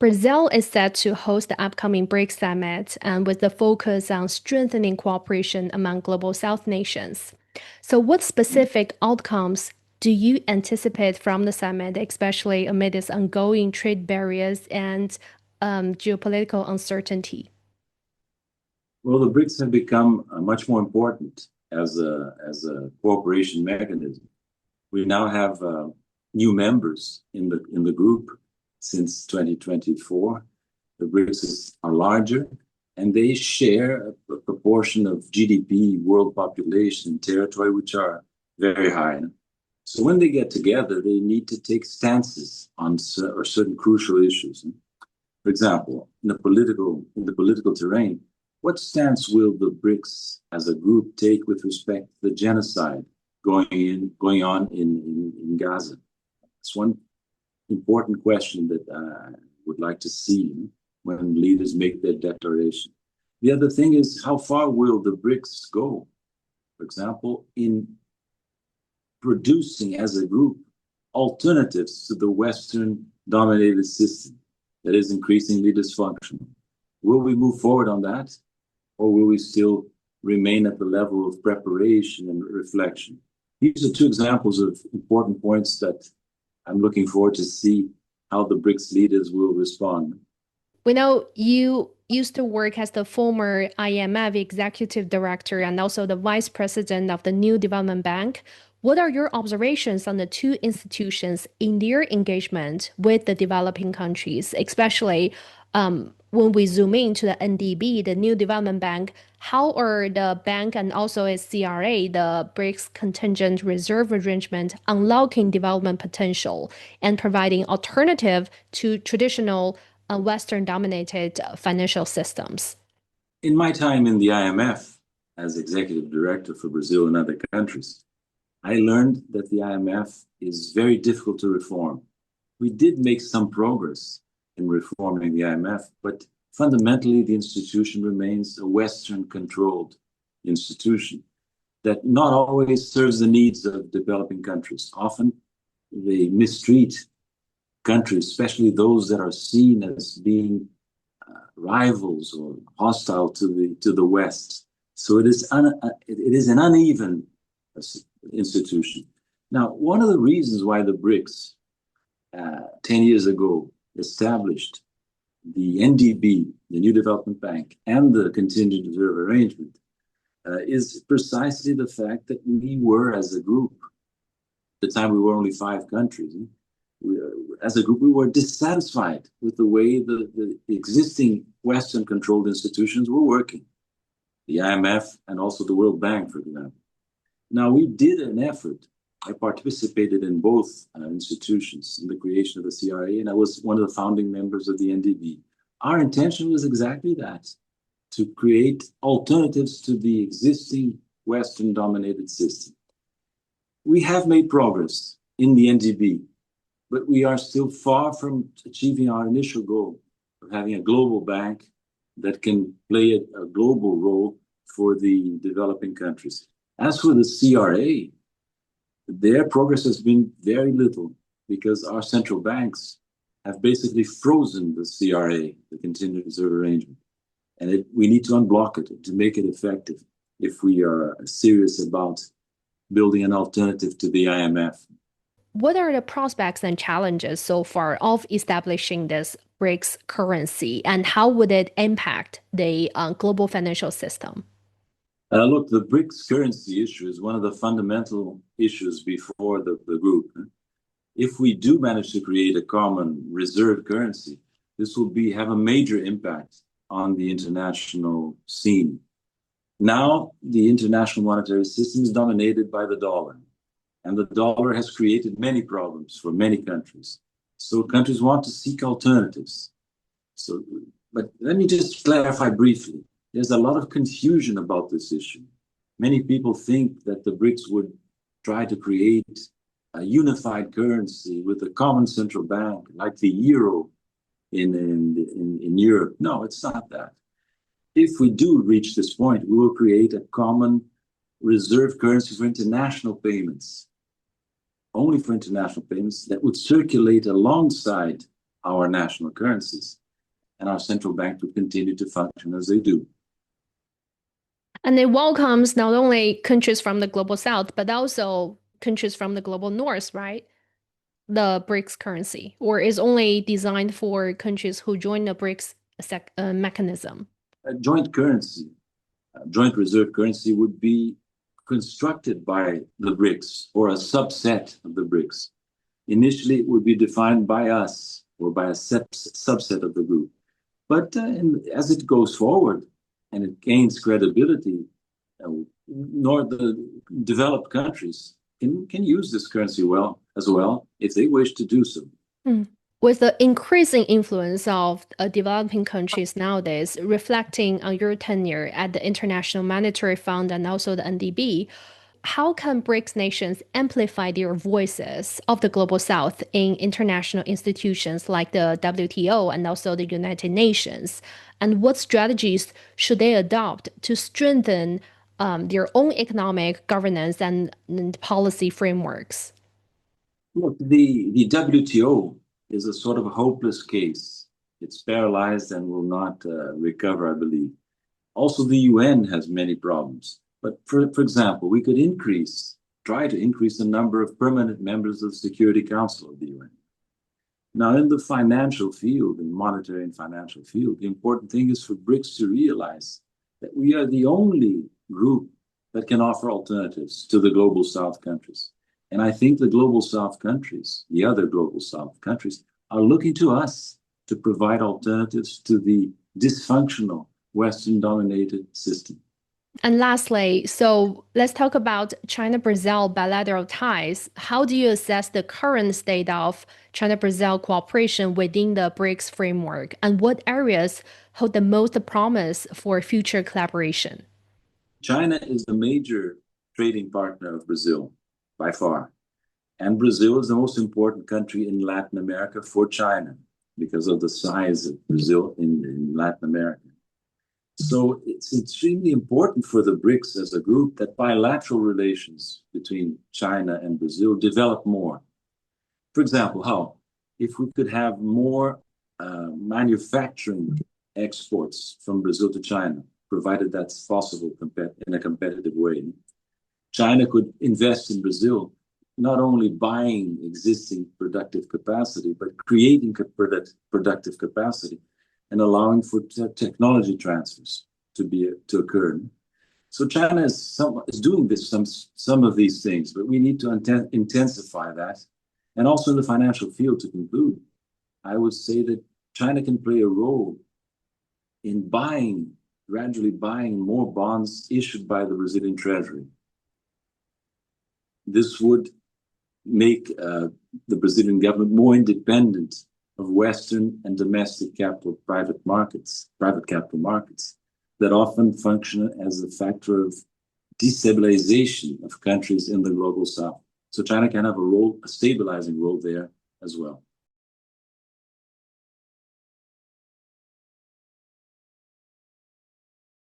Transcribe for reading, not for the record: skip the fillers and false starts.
Brazil is set to host the upcoming BRICS Summit and with the focus on strengthening cooperation among global South nations. So, what specific outcomes do you anticipate from the summit, especially amid its ongoing trade barriers and geopolitical uncertainty? Well, the BRICS have become much more important as a cooperation mechanism. We now have new members in the group since 2024. The BRICS are larger, and they share a proportion of GDP, world population, territory, which are very high. So when they get together, they need to take stances on certain crucial issues. For example, in the political terrain, what stance will the BRICS as a group take with respect to the genocide going on in Gaza? It's one important question that I would like to see when leaders make their declaration. The other thing is, how far will the BRICS go, for example, in producing as a group alternatives to the Western-dominated system that is increasingly dysfunctional? Will we move forward on that? Or will we still remain at the level of preparation and reflection? These are two examples of important points that I'm looking forward to see how the BRICS leaders will respond. We know you used to work as the former IMF executive director and also the vice president of the New Development Bank. What are your observations on the two institutions in their engagement with the developing countries, especially when we zoom into the NDB, the New Development Bank? How are the bank and also its CRA, the BRICS Contingent Reserve Arrangement, unlocking development potential and providing alternative to traditional Western-dominated financial systems? In my time in the IMF as executive director for Brazil and other countries, I learned that the IMF is very difficult to reform. We did make some progress in reforming the IMF, but fundamentally the institution remains a Western-controlled institution that not always serves the needs of developing countries. Often they mistreat countries, especially those that are seen as being rivals or hostile to the West. So it is an uneven institution. Now, one of the reasons why the BRICS 10 years ago established the NDB, the New Development Bank, and the Contingent Reserve Arrangement is precisely the fact that we were, as a group, at the time we were only 5 countries, as a group, we were dissatisfied with the way the existing Western-controlled institutions were working, the IMF and also the World Bank, for example. Now, we did an effort. I participated in both institutions in the creation of the CRA, and I was one of the founding members of the NDB. Our intention was exactly that, to create alternatives to the existing Western-dominated system. We have made progress in the NDB, but we are still far from achieving our initial goal of having a global bank that can play a global role for the developing countries. As for the CRA, their progress has been very little because our central banks have basically frozen the CRA, the Contingent Reserve Arrangement. And we need to unblock it to make it effective if we are serious about building an alternative to the IMF. What are the prospects and challenges so far of establishing this BRICS currency, and how would it impact the global financial system? Look, the BRICS currency issue is one of the fundamental issues before the group. If we do manage to create a common reserve currency, this will have a major impact on the international scene. Now, the international monetary system is dominated by the dollar, and the dollar has created many problems for many countries. So countries want to seek alternatives. But let me just clarify briefly. There's a lot of confusion about this issue. Many people think that the BRICS would try to create a unified currency with a common central bank, like the euro in Europe. No, it's not that. If we do reach this point, we will create a common reserve currency for international payments, only for international payments, that would circulate alongside our national currencies, and our central bank would continue to function as they do. And it welcomes not only countries from the global south, but also countries from the global north, right? The BRICS currency, or is only designed for countries who join the BRICS mechanism? A joint currency, a joint reserve currency would be constructed by the BRICS or a subset of the BRICS. Initially, it would be defined by us or by a subset of the group. But as it goes forward and it gains credibility, nor the developed countries can use this currency as well if they wish to do so. With the increasing influence of developing countries nowadays, reflecting on your tenure at the International Monetary Fund and also the NDB, how can BRICS nations amplify their voices of the Global South in international institutions like the WTO and also the United Nations? And what strategies should they adopt to strengthen their own economic governance and policy frameworks? Look, the WTO is a sort of a hopeless case. It's paralyzed and will not recover, I believe. Also, the UN has many problems. But for example, we could try to increase the number of permanent members of the Security Council of the UN. Now, in the financial field, in monetary and financial field, the important thing is for BRICS to realize that we are the only group that can offer alternatives to the Global South countries. And I think the Global South countries, the other Global South countries, are looking to us to provide alternatives to the dysfunctional Western-dominated system. And lastly, so let's talk about China-Brazil bilateral ties. How do you assess the current state of China-Brazil cooperation within the BRICS framework, and what areas hold the most promise for future collaboration? China is the major trading partner of Brazil, by far. And Brazil is the most important country in Latin America for China because of the size of Brazil in Latin America. So it's extremely important for the BRICS as a group that bilateral relations between China and Brazil develop more. For example, how? If we could have more manufacturing exports from Brazil to China, provided that's possible in a competitive way, China could invest in Brazil, not only buying existing productive capacity, but creating productive capacity and allowing for technology transfers to occur. So China is doing some of these things, but we need to intensify that. And also in the financial field, to conclude, I would say that China can play a role in gradually buying more bonds issued by the Brazilian Treasury. This would make the Brazilian government more independent of Western and domestic private capital markets that often function as a factor of destabilization of countries in the Global South. So China can have a stabilizing role there as well.